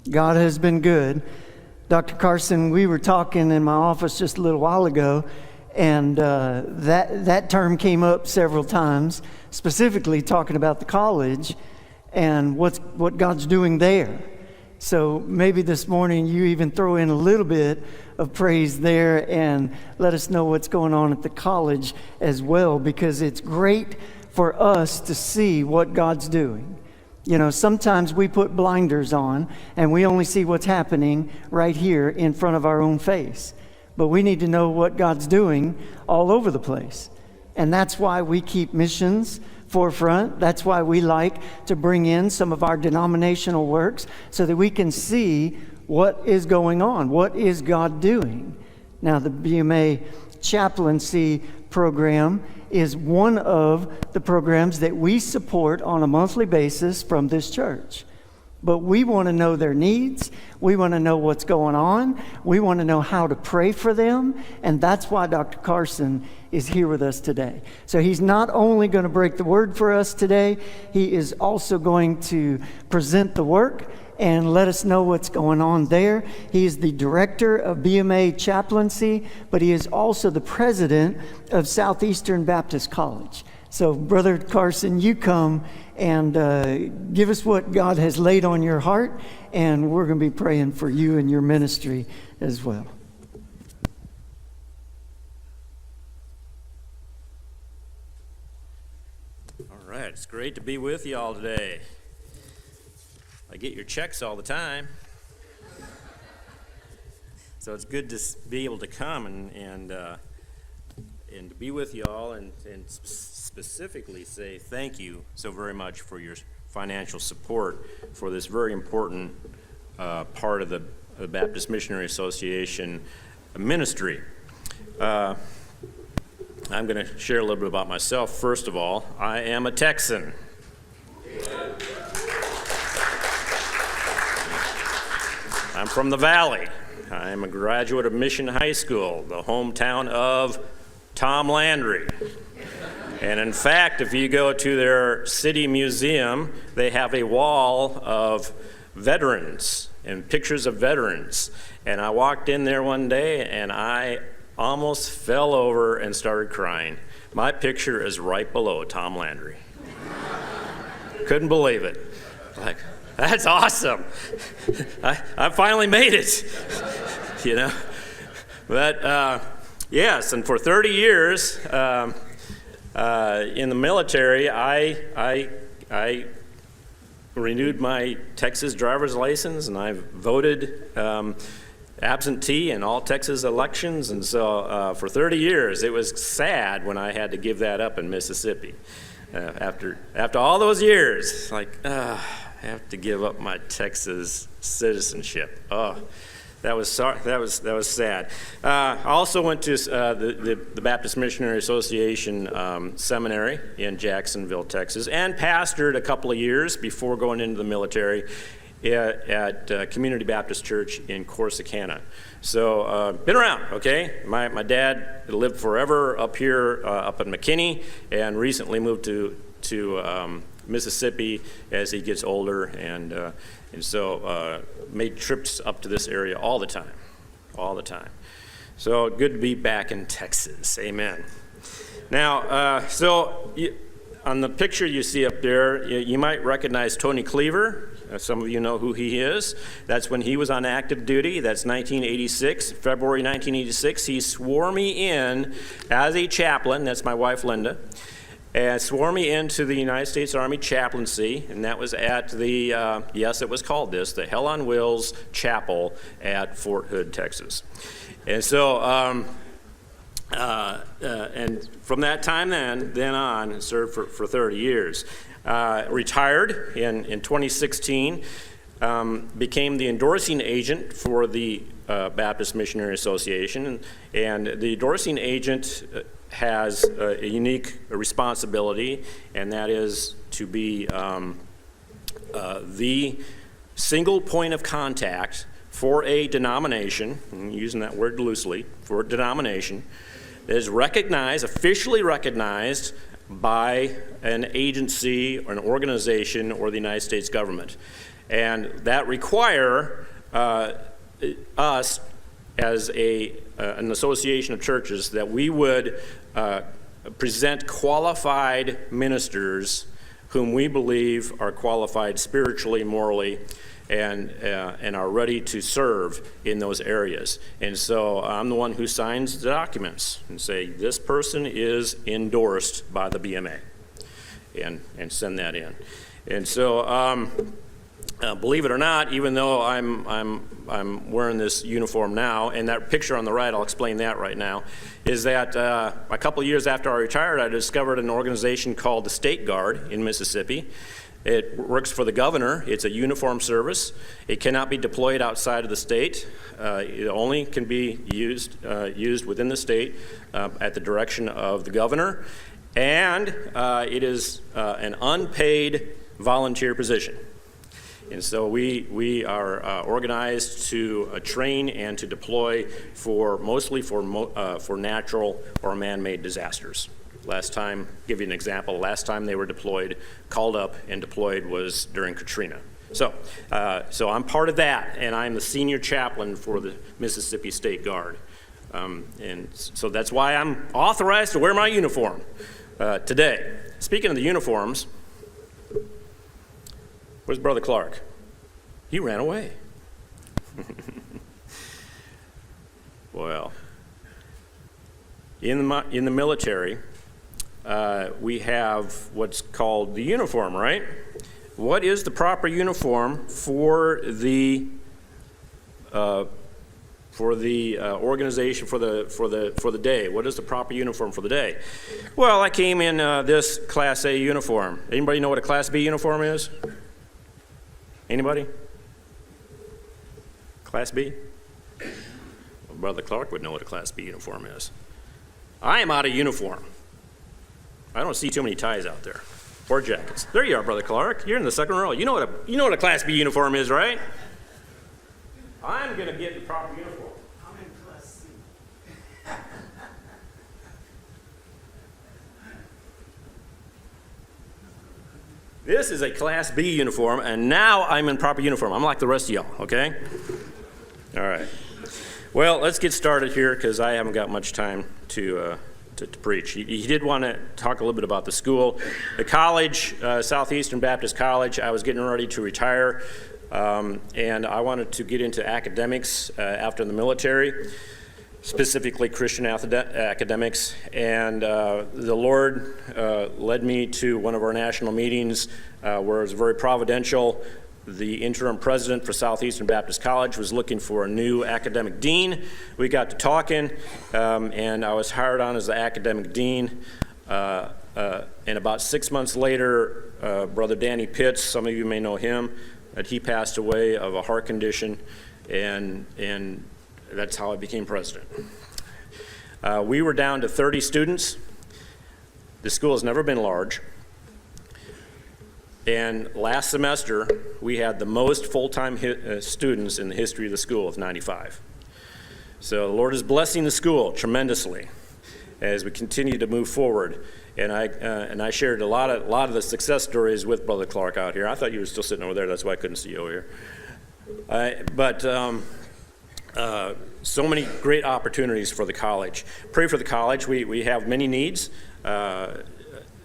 God has been good. Dr. Carson, we were talking in my office just a little while ago, and that term came up several times, specifically talking about the college and what God's doing there. So maybe this morning you even throw in a little bit of praise there and let us know what's going on at the college as well, because it's great for us to see what God's doing. You know, sometimes we put blinders on and we only see what's happening right here in front of our own face. But we need to know what God's doing all over the place. And that's why we keep missions forefront. That's why we like to bring in some of our denominational works so that we can see what is going on. What is God doing? Now, the BMAA Chaplaincy program is one of the programs that we support on a monthly basis from this church. But we want to know their needs. We want to know what's going on. We want to know how to pray for them. And that's why Dr. Carson is here with us today. So he's not only going to break the word for us today, he is also going to present the work and let us know what's going on there. He is the director of BMAA Chaplaincy, but he is also the president of Southeastern Baptist College. So, Brother Carson, you come and give us what God has laid on your heart, and we're going to be praying for you and your ministry as well. All right, it's great to be with you all today. I get your checks all the time, so it's good to be able to come and to be with you all and specifically say thank you so very much for your financial support for this very important part of the Baptist Missionary Association ministry. I'm going to share a little bit about myself. First of all, I am a Texan. I'm from the Valley. I'm a graduate of Mission High School, the hometown of Tom Landry. And in fact, if you go to their city museum, they have a wall of veterans and pictures of veterans. And I walked in there one day and I almost fell over and started crying. My picture is right below Tom Landry. Couldn't believe it. Like, that's awesome. I finally made it, you know. But yes, and for 30 years in the military, I renewed my Texas driver's license, and I voted absentee in all Texas elections. And so for 30 years, it was sad when I had to give that up in Mississippi. After all those years, like, I have to give up my Texas citizenship. Oh, that was sad. I also went to the Baptist Missionary Association seminary in Jacksonville, Texas, and pastored a couple of years before going into the military at Community Baptist Church in Corsicana. So been around, okay? My dad lived forever up here, up in McKinney, and recently moved to Mississippi as he gets older, and so made trips up to this area all the time. So good to be back in Texas, amen. Now, on the picture you see up there, you might recognize Tony Cleaver. Some of you know who he is. That's when he was on active duty. That's 1986, February 1986. He swore me in as a chaplain. That's my wife, Linda. And swore me into the United States Army Chaplaincy, and that was at the, yes, it was called this, the Hell on Wheels Chapel at Fort Hood, Texas. And so, and from that time then on, served for 30 years. Retired in 2016, became the endorsing agent for the Baptist Missionary Association, and the endorsing agent has a unique responsibility, and that is to be the single point of contact for a denomination, I'm using that word loosely, for a denomination that is recognized, officially recognized by an agency or an organization or the United States government. and that require us as an association of churches that we would present qualified ministers whom we believe are qualified spiritually, morally, and are ready to serve in those areas. And so I'm the one who signs the documents and say, this person is endorsed by the BMA, and send that in. And so believe it or not, even though I'm wearing this uniform now, and that picture on the right, I'll explain that right now, is that a couple of years after I retired, I discovered an organization called the State Guard in Mississippi. It works for the governor. It's a uniform service. It cannot be deployed outside of the state. It only can be used within the state at the direction of the governor. And it is an unpaid volunteer position. And so we are organized to train and to deploy mostly for natural or man-made disasters. Give you an example, last time they were called up and deployed was during Katrina. So I'm part of that, and I'm the senior chaplain for the Mississippi State Guard. And so that's why I'm authorized to wear my uniform today. Speaking of the uniforms, where's Brother Clark? He ran away. Well, in the military, we have what's called the uniform, right? What is the proper uniform for the organization for the day? What is the proper uniform for the day? Well, I came in this Class A uniform. Anybody know what a Class B uniform is? Anybody? Class B? Well, Brother Clark would know what a Class B uniform is. I am out of uniform. I don't see too many ties out there, or jackets. There you are, Brother Clark. You're in the second row. You know what a Class B uniform is, right? I'm going to get the proper uniform. I'm in Class C. This is a Class B uniform, and now I'm in proper uniform. I'm like the rest of y'all, okay? All right. Well, let's get started here because I haven't got much time to preach. He did want to talk a little bit about the school. The college, Southeastern Baptist College, I was getting ready to retire, and I wanted to get into academics after the military, specifically Christian academics, and the Lord led me to one of our national meetings where it was very providential. The interim president for Southeastern Baptist College was looking for a new academic dean. We got to talking, and I was hired on as the academic dean. And about 6 months later, Brother Danny Pitts, some of you may know him, that he passed away of a heart condition, and that's how I became president. We were down to 30 students. The school has never been large. And last semester, we had the most full-time students in the history of the school with 95. So the Lord is blessing the school tremendously as we continue to move forward. And I shared a lot of the success stories with Brother Clark out here. I thought you were still sitting over there. That's why I couldn't see you over here. But so many great opportunities for the college. Pray for the college. We have many needs.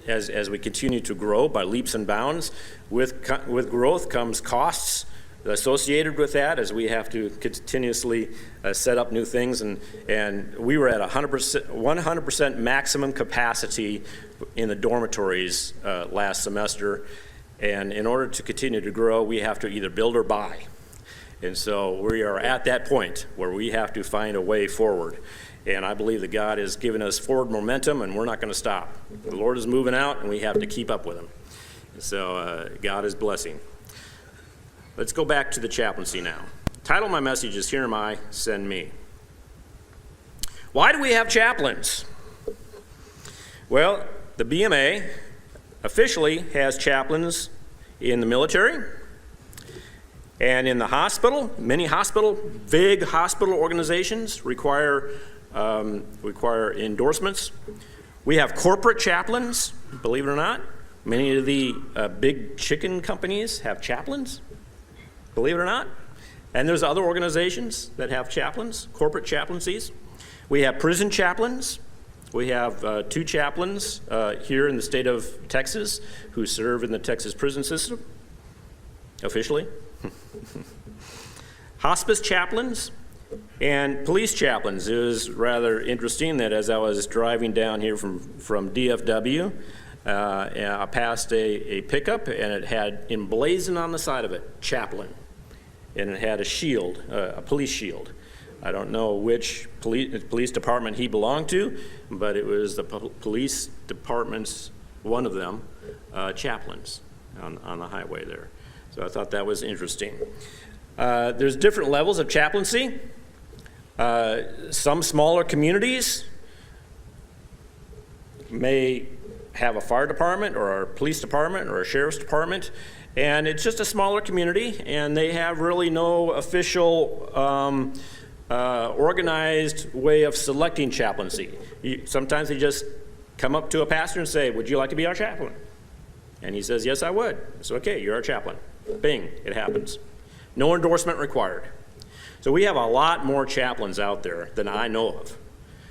As we continue to grow by leaps and bounds. With growth comes costs associated with that, as we have to continuously set up new things. And we were at 100% maximum capacity in the dormitories last semester. And in order to continue to grow, we have to either build or buy. And so we are at that point where we have to find a way forward. And I believe that God has given us forward momentum, and we're not going to stop. The Lord is moving out, and we have to keep up with him. So God is blessing. Let's go back to the chaplaincy now. Title of my message is Here Am I, Send Me. Why do we have chaplains? Well, the BMA officially has chaplains in the military and in the hospital. Many big hospital organizations require endorsements. We have corporate chaplains, believe it or not. Many of the big chicken companies have chaplains. believe it or not. And there's other organizations that have chaplains, corporate chaplaincies. We have prison chaplains. We have 2 chaplains here in the state of Texas who serve in the Texas prison system, officially. Hospice chaplains and police chaplains. It was rather interesting that as I was driving down here from DFW, I passed a pickup, and it had emblazoned on the side of it, chaplain. And it had a shield, a police shield. I don't know which police department he belonged to, but it was the police department's, one of them, chaplains on the highway there. So I thought that was interesting. There's different levels of chaplaincy. Some smaller communities may have a fire department or a police department or a sheriff's department, and it's just a smaller community, and they have really no official organized way of selecting chaplaincy. Sometimes they just come up to a pastor and say, "Would you like to be our chaplain?" And he says, "Yes, I would." So, okay, you're our chaplain. Bing, it happens. No endorsement required. So we have a lot more chaplains out there than I know of,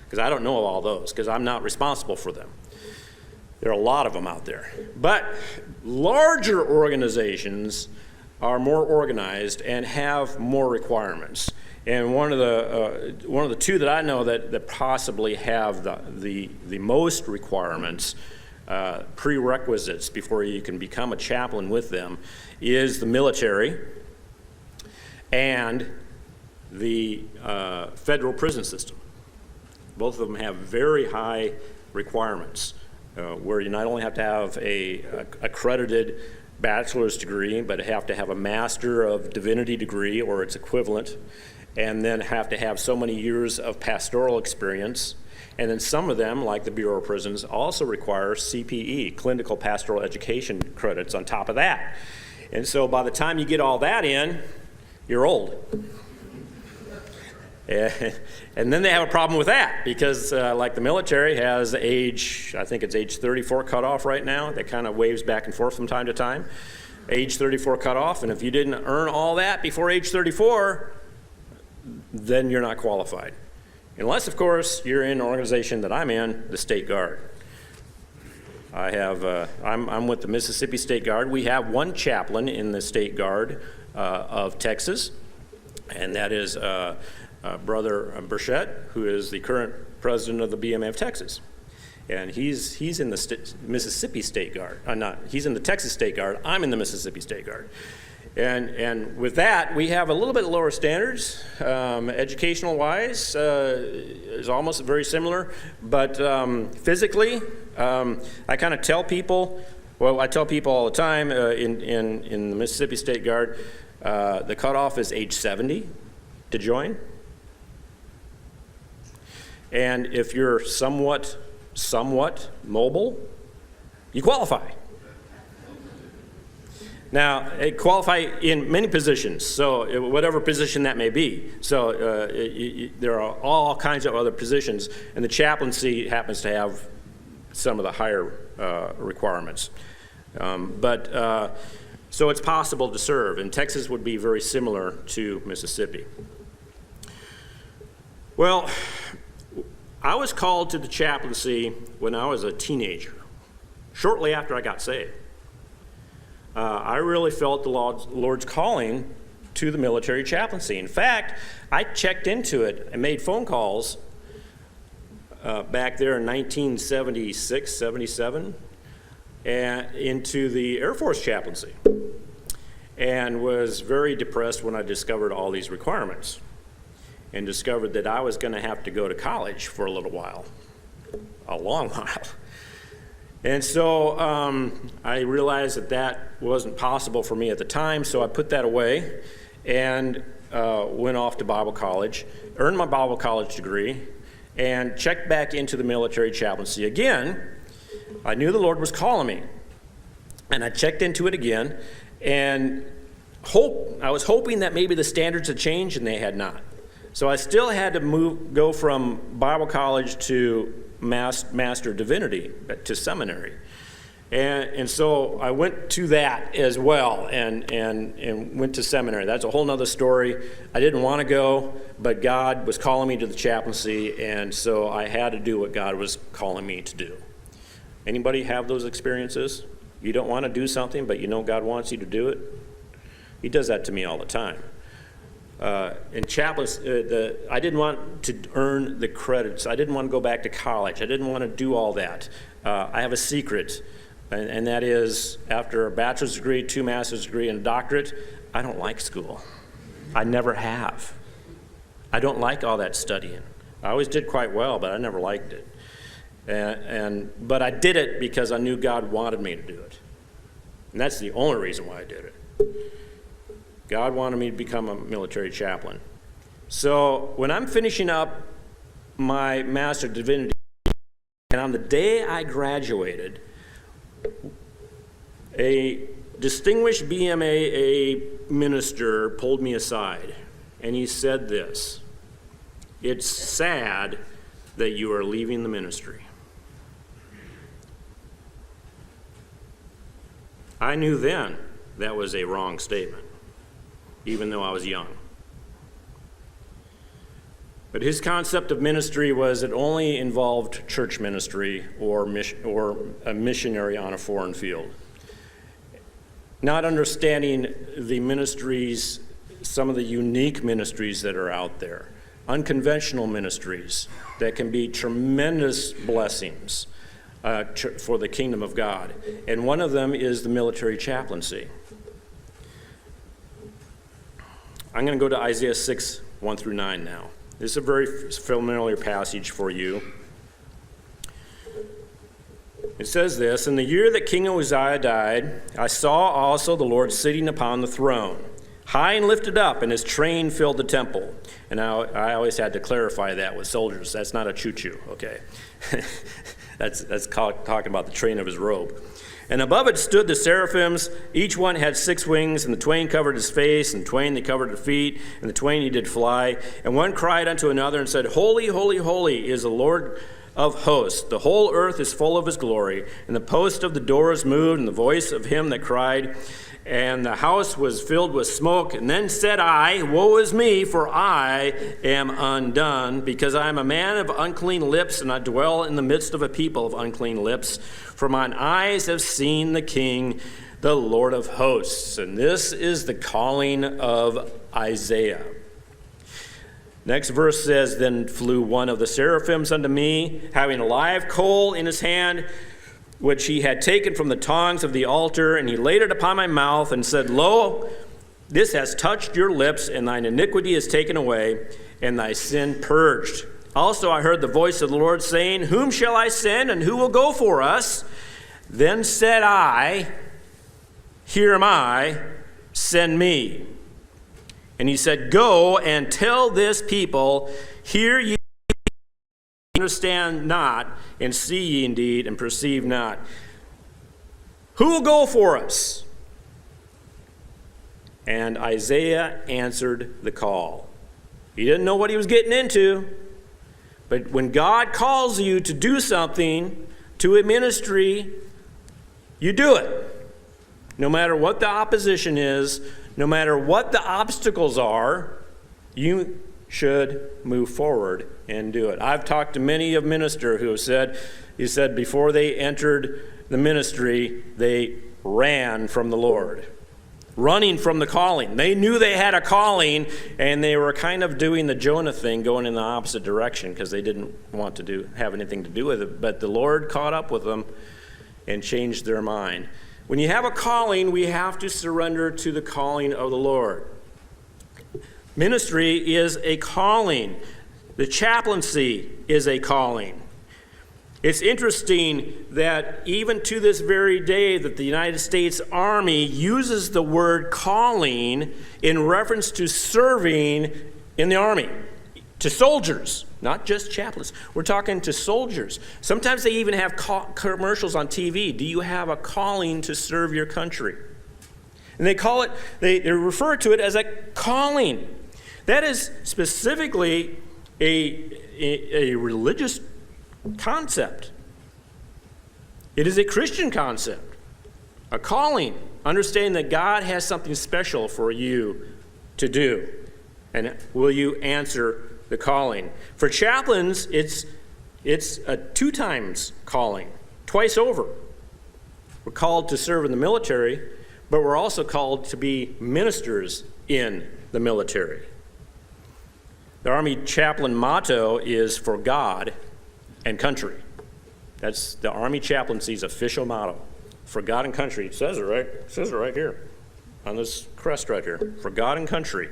because I don't know of all those, because I'm not responsible for them. There are a lot of them out there. But larger organizations are more organized and have more requirements. And one of the 2 that I know that possibly have the most requirements, prerequisites before you can become a chaplain with them, is the military and the federal prison system. Both of them have very high requirements, where you not only have to have a accredited bachelor's degree, but have to have a Master of Divinity degree or its equivalent, and then have to have so many years of pastoral experience. And then some of them, like the Bureau of Prisons, also require CPE, clinical pastoral education credits on top of that. And so by the time you get all that in, you're old. And then they have a problem with that, because like the military has age, I think it's age 34 cutoff right now. That kind of waves back and forth from time to time. Age 34 cutoff, and if you didn't earn all that before age 34, then you're not qualified. Unless, of course, you're in an organization that I'm in, the State Guard. I'm with the Mississippi State Guard. We have one chaplain in the State Guard of Texas, and that is Brother Burchett, who is the current president of the BMAA of Texas. And he's in the Mississippi State Guard. He's in the Texas State Guard. I'm in the Mississippi State Guard. And with that, we have a little bit lower standards. Educational-wise, is almost very similar. But physically, I kind of tell people, I tell people all the time in the Mississippi State Guard, the cutoff is age 70 to join. And if you're somewhat mobile, you qualify. Now, they qualify in many positions, so whatever position that may be. So there are all kinds of other positions, and the chaplaincy happens to have some of the higher requirements. So it's possible to serve, and Texas would be very similar to Mississippi. Well, I was called to the chaplaincy when I was a teenager, shortly after I got saved. I really felt the Lord's calling to the military chaplaincy. In fact, I checked into it and made phone calls back there in 1976, 77, and into the Air Force chaplaincy, and was very depressed when I discovered all these requirements and discovered that I was going to have to go to college for a little while, a long while. And so I realized that wasn't possible for me at the time, so I put that away and went off to Bible college, earned my Bible college degree, and checked back into the military chaplaincy again. I knew the Lord was calling me, and I checked into it again, and I was hoping that maybe the standards had changed, and they had not. So I still had to go from Bible college to Master Divinity to seminary. And so I went to that as well and went to seminary. That's a whole nother story. I didn't want to go, but God was calling me to the chaplaincy, and so I had to do what God was calling me to do. Anybody have those experiences? You don't want to do something, but you know God wants you to do it? He does that to me all the time. In chaplains, I didn't want to earn the credits. I didn't want to go back to college. I didn't want to do all that. I have a secret. And that is, after a bachelor's degree, 2 master's degree, and a doctorate, I don't like school. I never have. I don't like all that studying. I always did quite well, but I never liked it. But I did it because I knew God wanted me to do it. And that's the only reason why I did it. God wanted me to become a military chaplain. So when I'm finishing up my Master of Divinity, and on the day I graduated, a distinguished BMAA minister pulled me aside, and he said this: "It's sad that you are leaving the ministry." I knew then that was a wrong statement, even though I was young. But his concept of ministry was it only involved church ministry or a missionary on a foreign field. Not understanding the ministries, some of the unique ministries that are out there, unconventional ministries that can be tremendous blessings for the kingdom of God. And one of them is the military chaplaincy. I'm going to go to Isaiah 6, 1 through 9 now. This is a very familiar passage for you. It says this: "In the year that King Uzziah died, I saw also the Lord sitting upon the throne, high and lifted up, and his train filled the temple." And I always had to clarify that with soldiers. That's not a choo-choo, okay? That's talking about the train of his robe. "And above it stood the seraphims. Each one had 6 wings, and the twain covered his face, and twain they covered his feet, and the twain he did fly. And one cried unto another and said, Holy, holy, holy is the Lord of hosts. The whole earth is full of his glory. And the post of the doors moved, and the voice of him that cried, and the house was filled with smoke. And then said I, Woe is me, for I am undone, because I am a man of unclean lips, and I dwell in the midst of a people of unclean lips. For mine eyes have seen the King, the Lord of hosts." And this is the calling of Isaiah. Next verse says, "Then flew one of the seraphims unto me, having a live coal in his hand, which he had taken from the tongs of the altar, and he laid it upon my mouth, and said, Lo, this has touched your lips, and thine iniquity is taken away, and thy sin purged. Also I heard the voice of the Lord saying, Whom shall I send, and who will go for us? Then said I, Here am I, send me. And he said, Go and tell this people, Hear ye, understand not, and see ye indeed, and perceive not. Who will go for us? And Isaiah answered the call." He didn't know what he was getting into. But when God calls you to do something, to a ministry, you do it. No matter what the opposition is, no matter what the obstacles are, you should move forward and do it. I've talked to many of ministers who have said, before they entered the ministry, they ran from the Lord, running from the calling. They knew they had a calling, and they were kind of doing the Jonah thing, going in the opposite direction because they didn't want to have anything to do with it. But the Lord caught up with them and changed their mind. When you have a calling, we have to surrender to the calling of the Lord. Ministry is a calling. The chaplaincy is a calling. It's interesting that even to this very day that the United States Army uses the word calling in reference to serving in the Army, to soldiers, not just chaplains. We're talking to soldiers. Sometimes they even have commercials on TV. Do you have a calling to serve your country? And they refer to it as a calling. That is specifically a religious concept. It is a Christian concept, a calling, understanding that God has something special for you to do. And will you answer the calling? For chaplains, it's a 2 times calling, twice over. We're called to serve in the military, but we're also called to be ministers in the military. The Army chaplain motto is for God and country. That's the Army Chaplaincy's official motto. For God and country. It says it right. It says it right here on this crest right here. For God and country.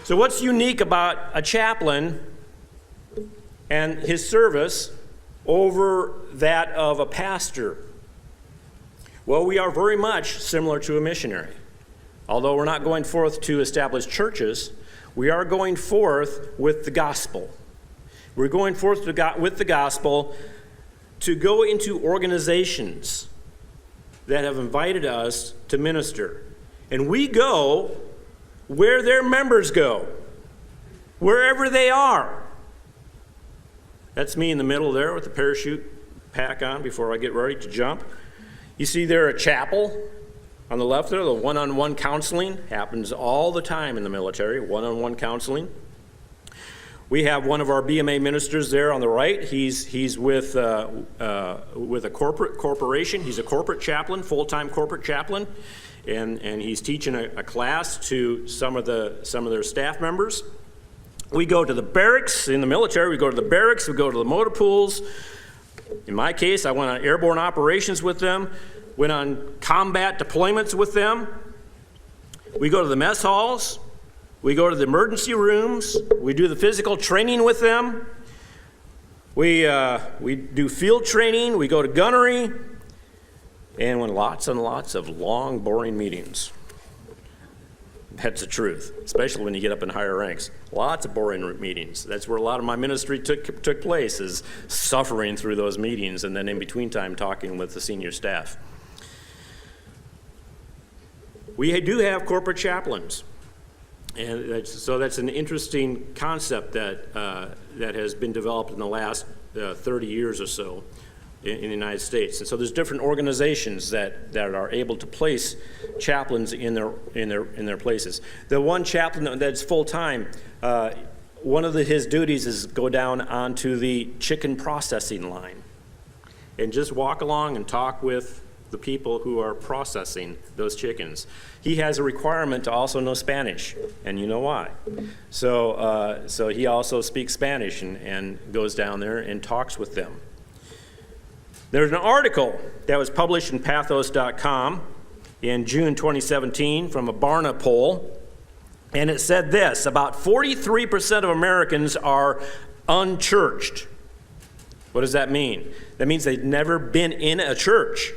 So what's unique about a chaplain and his service over that of a pastor? Well, we are very much similar to a missionary. Although we're not going forth to establish churches, we are going forth with the gospel. We're going forth with the gospel to go into organizations that have invited us to minister. And we go where their members go, wherever they are. That's me in the middle there with the parachute pack on before I get ready to jump. You see there a chapel on the left there, the one-on-one counseling happens all the time in the military, one-on-one counseling. We have one of our BMAA ministers there on the right. He's with a corporation. He's a corporate chaplain, full-time corporate chaplain, and he's teaching a class to some of their staff members. We go to the barracks in the military. We go to the barracks. We go to the motor pools. In my case, I went on airborne operations with them, went on combat deployments with them. We go to the mess halls. We go to the emergency rooms. We do the physical training with them. We do field training. We go to gunnery. And when lots and lots of long, boring meetings. That's the truth, especially when you get up in higher ranks. Lots of boring meetings. That's where a lot of my ministry took place, is suffering through those meetings and then in between time talking with the senior staff. We do have corporate chaplains. And so that's an interesting concept that has been developed in the last 30 years or so in the United States. And so there's different organizations that are able to place chaplains in their places. The one chaplain that's full-time, one of his duties is go down onto the chicken processing line and just walk along and talk with the people who are processing those chickens. He has a requirement to also know Spanish, and you know why. So he also speaks Spanish and goes down there and talks with them. There's an article that was published in pathos.com in June 2017 from a Barna poll, and it said this: about 43% of Americans are unchurched. What does that mean? That means they've never been in a church.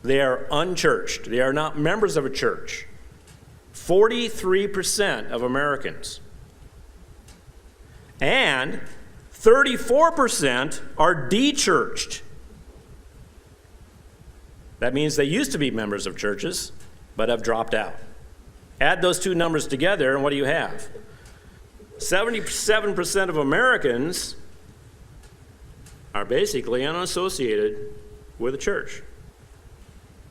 They are unchurched. They are not members of a church. 43% of Americans. And 34% are de-churched. That means they used to be members of churches, but have dropped out. Add those two numbers together, and what do you have? 77% of Americans are basically unassociated with a church.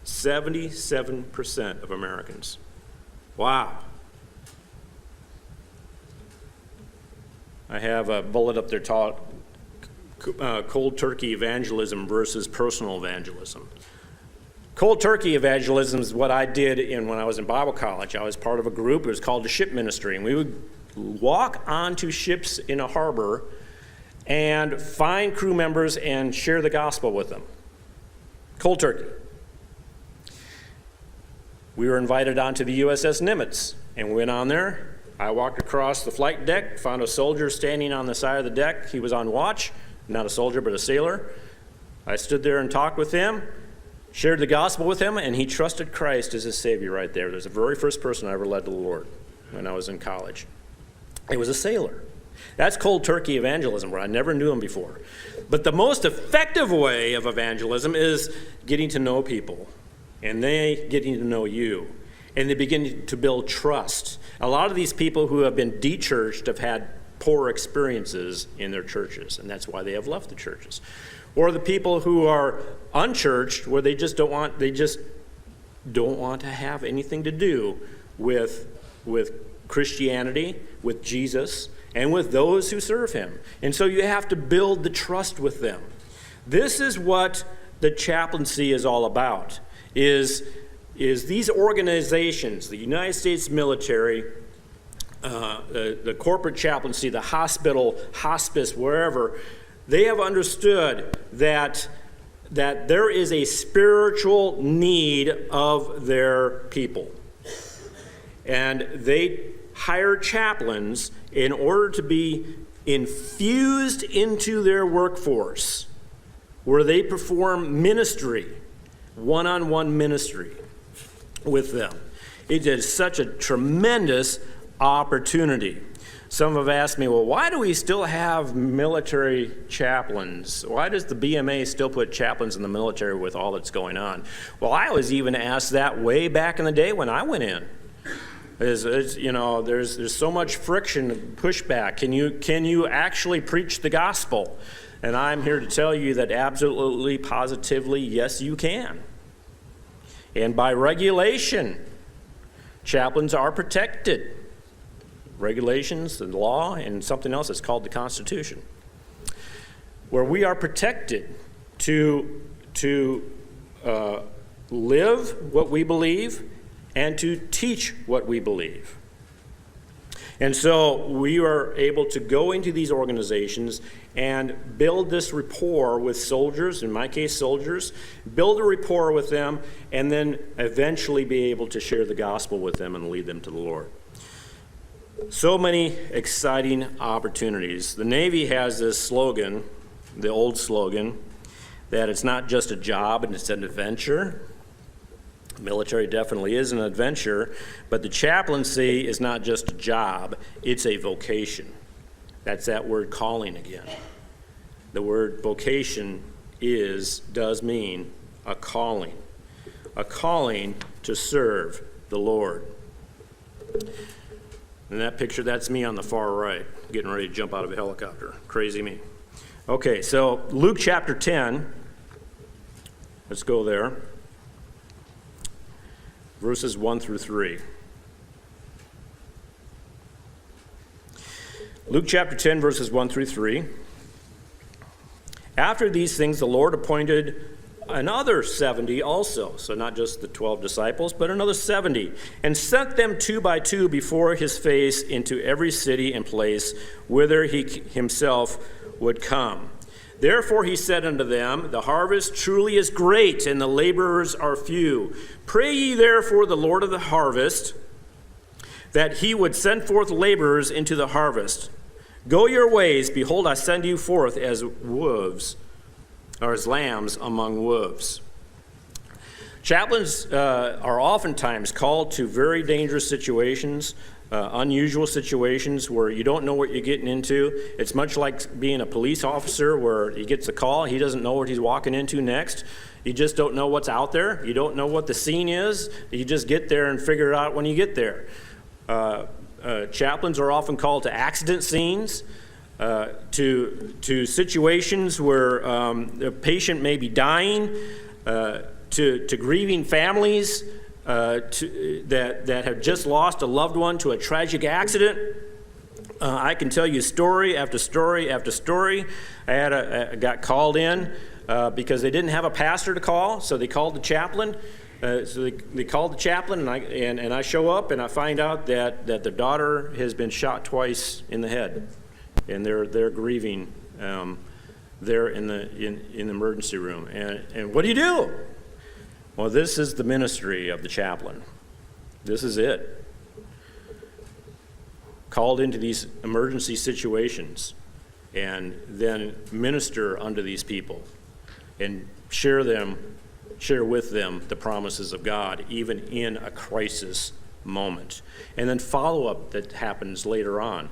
77% of Americans. Wow. I have a bullet up there taught cold turkey evangelism versus personal evangelism. Cold turkey evangelism is what I did when I was in Bible college. I was part of a group. It was called the Ship Ministry, and we would walk onto ships in a harbor and find crew members and share the gospel with them. Cold turkey. We were invited onto the USS Nimitz, and we went on there. I walked across the flight deck, found a soldier standing on the side of the deck. He was on watch, not a soldier, but a sailor. I stood there and talked with him, shared the gospel with him, and he trusted Christ as his Savior right there. It was the very first person I ever led to the Lord when I was in college. It was a sailor. That's cold turkey evangelism, where I never knew him before. But the most effective way of evangelism is getting to know people, and they getting to know you, and they begin to build trust. A lot of these people who have been de-churched have had poor experiences in their churches, and that's why they have left the churches. Or the people who are unchurched, where they just don't want to have anything to do with Christianity, with Jesus, and with those who serve him. And so you have to build the trust with them. This is what the chaplaincy is all about, is these organizations, the United States military, the corporate chaplaincy, the hospital, hospice, wherever, they have understood that there is a spiritual need of their people. And they hire chaplains in order to be infused into their workforce, where they perform ministry, one-on-one ministry with them. It is such a tremendous opportunity. Some have asked me, well, why do we still have military chaplains? Why does the BMAA still put chaplains in the military with all that's going on? Well, I was even asked that way back in the day when I went in. There's so much friction, pushback. Can you actually preach the gospel? And I'm here to tell you that absolutely, positively, yes, you can. And by regulation, chaplains are protected. Regulations, the law, and something else that's called the Constitution, where we are protected to live what we believe and to teach what we believe. And so we are able to go into these organizations and build this rapport with soldiers, in my case soldiers, build a rapport with them, and then eventually be able to share the gospel with them and lead them to the Lord. So many exciting opportunities. The Navy has this slogan, the old slogan, that it's not just a job and it's an adventure. The military definitely is an adventure, but the chaplaincy is not just a job, it's a vocation. That's that word calling again. The word vocation does mean a calling to serve the Lord. In that picture, that's me on the far right, getting ready to jump out of a helicopter. Crazy me. Okay, so Luke chapter 10, let's go there, verses 1 through 3. Luke chapter 10, verses 1 through 3. After these things, the Lord appointed another 70 also, so not just the 12 disciples, but another 70, and sent them 2 by 2 before his face into every city and place whither he himself would come. Therefore he said unto them, the harvest truly is great, and the laborers are few. Pray ye therefore the Lord of the harvest, that he would send forth laborers into the harvest. Go your ways, behold, I send you forth as wolves, or as lambs among wolves. Chaplains are oftentimes called to very dangerous situations, unusual situations where you don't know what you're getting into. It's much like being a police officer where he gets a call, he doesn't know what he's walking into next. You just don't know what's out there. You don't know what the scene is. You just get there and figure it out when you get there. Chaplains are often called to accident scenes, to situations where a patient may be dying, to grieving families that have just lost a loved one to a tragic accident. I can tell you story after story after story. I got called in because they didn't have a pastor to call, so they called the chaplain. So they called the chaplain, and I show up and I find out that their daughter has been shot twice in the head, and they're grieving. They're in the emergency room, and what do you do? Well, this is the ministry of the chaplain. This is it. Called into these emergency situations, and then minister unto these people, and share with them the promises of God, even in a crisis moment. And then follow-up that happens later on,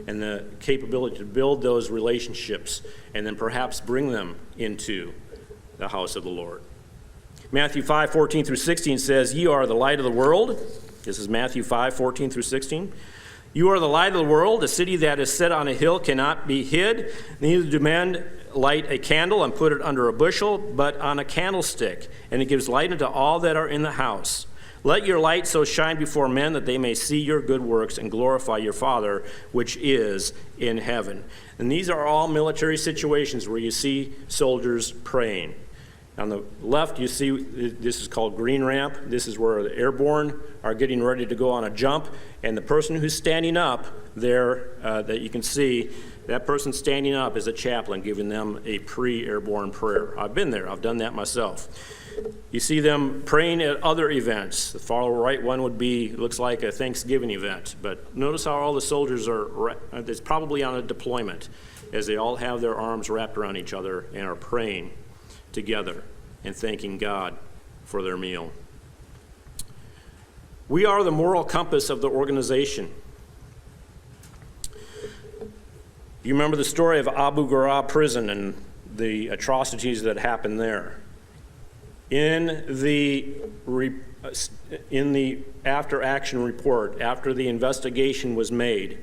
and the capability to build those relationships, and then perhaps bring them into the house of the Lord. Matthew 5:14 through 16 says, "Ye are the light of the world." This is Matthew 5:14 through 16. You are the light of the world. A city that is set on a hill cannot be hid. Neither do men light a candle and put it under a bushel, but on a candlestick, and it gives light unto all that are in the house. Let your light so shine before men that they may see your good works and glorify your Father which is in heaven. And these are all military situations where you see soldiers praying. On the left, you see, this is called green ramp. This is where the airborne are getting ready to go on a jump. And the person who's standing up there that you can see, that person standing up is a chaplain giving them a pre-airborne prayer. I've been there. I've done that myself. You see them praying at other events. The far right one would be, looks like a Thanksgiving event. But notice how all the soldiers are, it's probably on a deployment, as they all have their arms wrapped around each other and are praying together and thanking God for their meal. We are the moral compass of the organization. You remember the story of Abu Ghraib prison and the atrocities that happened there. In the after action report, after the investigation was made,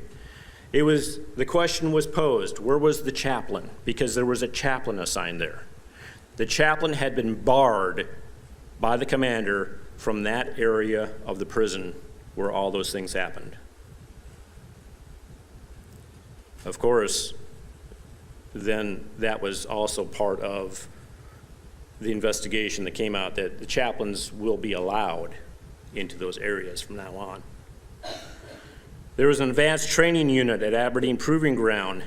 the question was posed, where was the chaplain? Because there was a chaplain assigned there. The chaplain had been barred by the commander from that area of the prison where all those things happened. Of course, then that was also part of the investigation that came out, that the chaplains will be allowed into those areas from now on. There was an advanced training unit at Aberdeen Proving Ground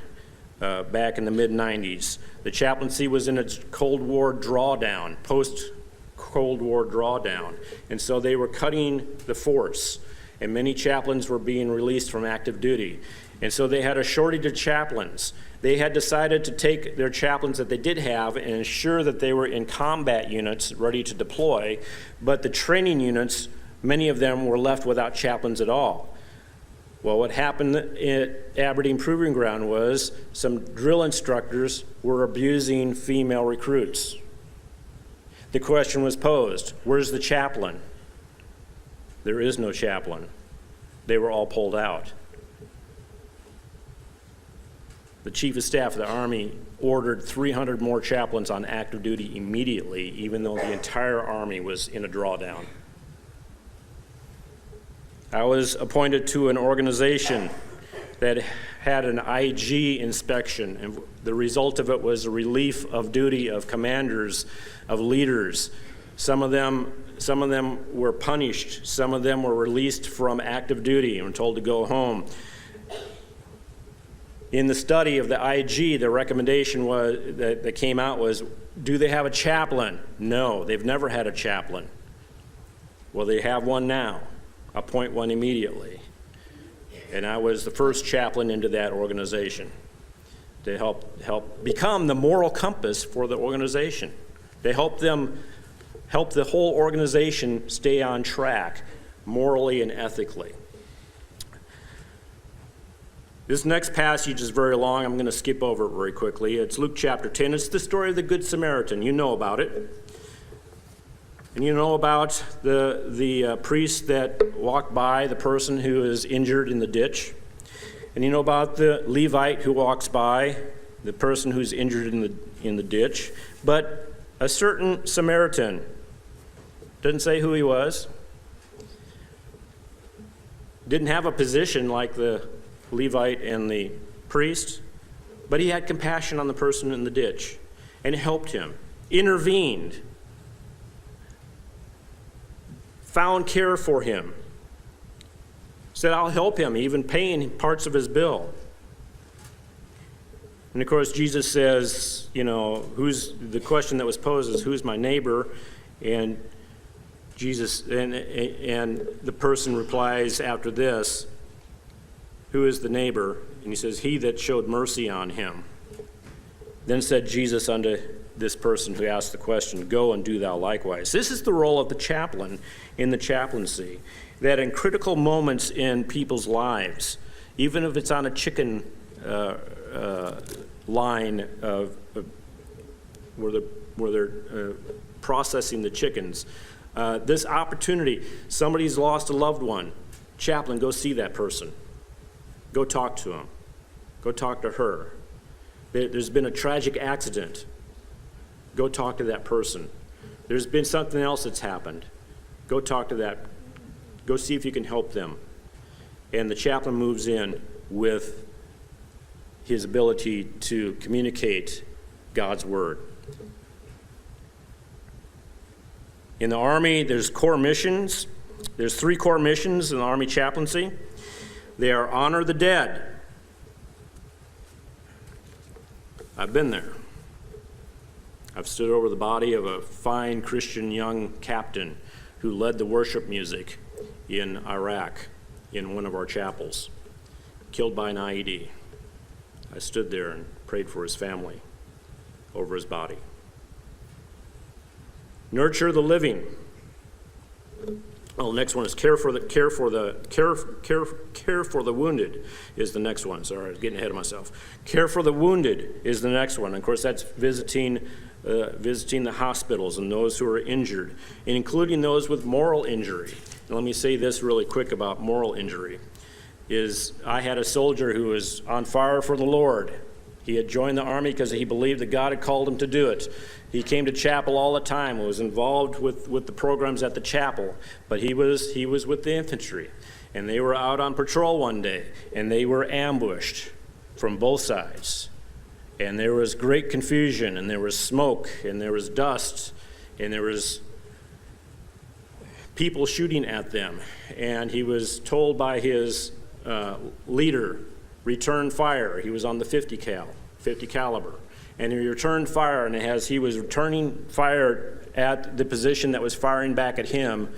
back in the mid-90s. The chaplaincy was in its Cold War drawdown, post-Cold War drawdown. And so they were cutting the force, and many chaplains were being released from active duty. And so they had a shortage of chaplains. They had decided to take their chaplains that they did have and ensure that they were in combat units ready to deploy, but the training units, many of them were left without chaplains at all. Well, what happened at Aberdeen Proving Ground was some drill instructors were abusing female recruits. The question was posed, where's the chaplain? There is no chaplain. They were all pulled out. The Chief of Staff of the Army ordered 300 more chaplains on active duty immediately, even though the entire Army was in a drawdown. I was appointed to an organization that had an IG inspection, and the result of it was a relief of duty of commanders, of leaders. Some of them were punished. Some of them were released from active duty and were told to go home. In the study of the IG, the recommendation that came out was, do they have a chaplain? No, they've never had a chaplain. Well, they have one now. Appoint one immediately. And I was the first chaplain into that organization to help become the moral compass for the organization. To help the whole organization stay on track morally and ethically. This next passage is very long. I'm going to skip over it very quickly. It's Luke chapter 10. It's the story of the Good Samaritan. You know about it. And you know about the priest that walked by the person who is injured in the ditch. And you know about the Levite who walks by the person who's injured in the ditch. But a certain Samaritan, doesn't say who he was, didn't have a position like the Levite and the priest, but he had compassion on the person in the ditch and helped him, intervened, found care for him, said, I'll help him, even paying parts of his bill. And of course, Jesus says, the question that was posed is, who's my neighbor? And Jesus, and the person replies after this, who is the neighbor? And he says, he that showed mercy on him. Then said Jesus unto this person who asked the question, go and do thou likewise. This is the role of the chaplain in the chaplaincy, that in critical moments in people's lives, even if it's on a chicken line where they're processing the chickens, this opportunity, somebody's lost a loved one, chaplain, go see that person. Go talk to him. Go talk to her. There's been a tragic accident. Go talk to that person. There's been something else that's happened. Go talk to that. Go see if you can help them. And the chaplain moves in with his ability to communicate God's word. In the Army, there's core missions. There's 3 core missions in the Army chaplaincy. They are honor the dead. I've been there. I've stood over the body of a fine Christian young captain who led the worship music in Iraq in one of our chapels, killed by an IED. I stood there and prayed for his family over his body. Nurture the living. Oh, the next one is care for the wounded is the next one. Sorry, I was getting ahead of myself. Care for the wounded is the next one. Of course, that's visiting the hospitals and those who are injured, and including those with moral injury. And let me say this really quick about moral injury. I had a soldier who was on fire for the Lord. He had joined the Army because he believed that God had called him to do it. He came to chapel all the time, was involved with the programs at the chapel, but he was with the infantry. And they were out on patrol one day, and they were ambushed from both sides. And there was great confusion, and there was smoke, and there was dust, and there was people shooting at them. And he was told by his leader, return fire. He was on the 50 caliber. And he returned fire, and as he was returning fire at the position that was firing back at him,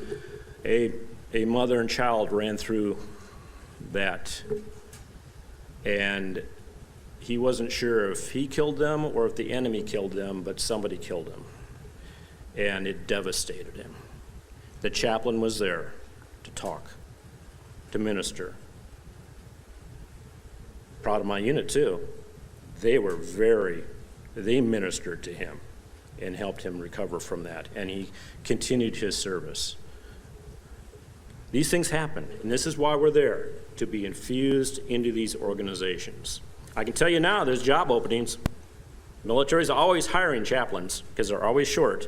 a mother and child ran through that. And he wasn't sure if he killed them or if the enemy killed them, but somebody killed him. And it devastated him. The chaplain was there to talk, to minister. Proud of my unit, too. They ministered to him and helped him recover from that, and he continued his service. These things happen, and this is why we're there, to be infused into these organizations. I can tell you now, there's job openings. Military's always hiring chaplains because they're always short.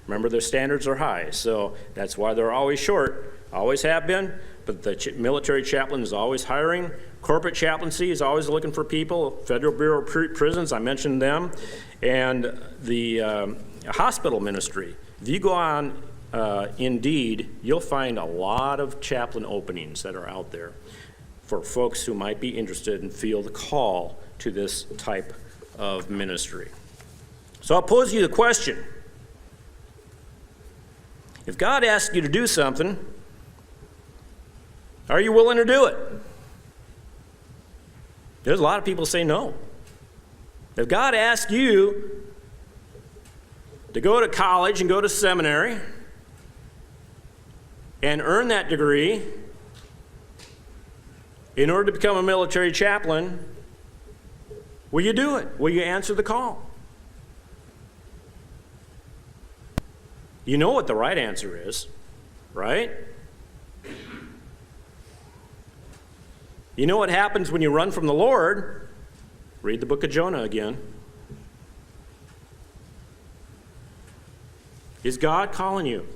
Remember, their standards are high, so that's why they're always short, always have been, but the military chaplain is always hiring. Corporate chaplaincy is always looking for people. Federal Bureau of Prisons, I mentioned them. And the hospital ministry. If you go on Indeed, you'll find a lot of chaplain openings that are out there for folks who might be interested and feel the call to this type of ministry. So I'll pose you the question. If God asks you to do something, are you willing to do it? There's a lot of people say no. If God asks you to go to college and go to seminary and earn that degree in order to become a military chaplain, will you do it? Will you answer the call? You know what the right answer is, right? You know what happens when you run from the Lord? Read the book of Jonah again. Is God calling you?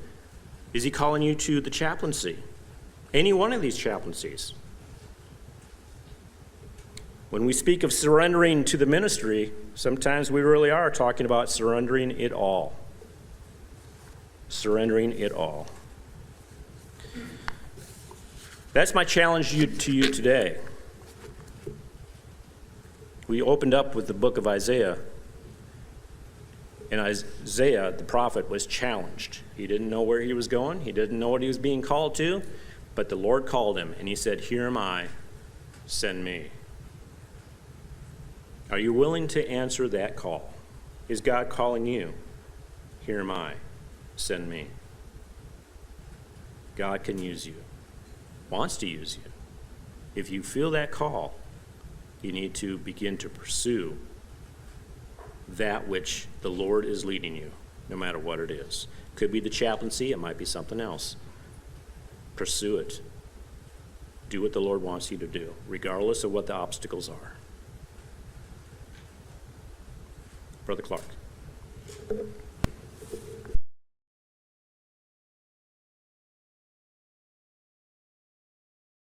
Is he calling you to the chaplaincy? Any one of these chaplaincies? When we speak of surrendering to the ministry, sometimes we really are talking about surrendering it all. Surrendering it all. That's my challenge to you today. We opened up with the book of Isaiah, and Isaiah, the prophet, was challenged. He didn't know where he was going. He didn't know what he was being called to, but the Lord called him, and he said, "Here am I, send me." Are you willing to answer that call? Is God calling you? Here am I, send me. God can use you. Wants to use you. If you feel that call, you need to begin to pursue that which the Lord is leading you, no matter what it is. Could be the chaplaincy, it might be something else. Pursue it. do what the Lord wants you to do, regardless of what the obstacles are. Brother Clark.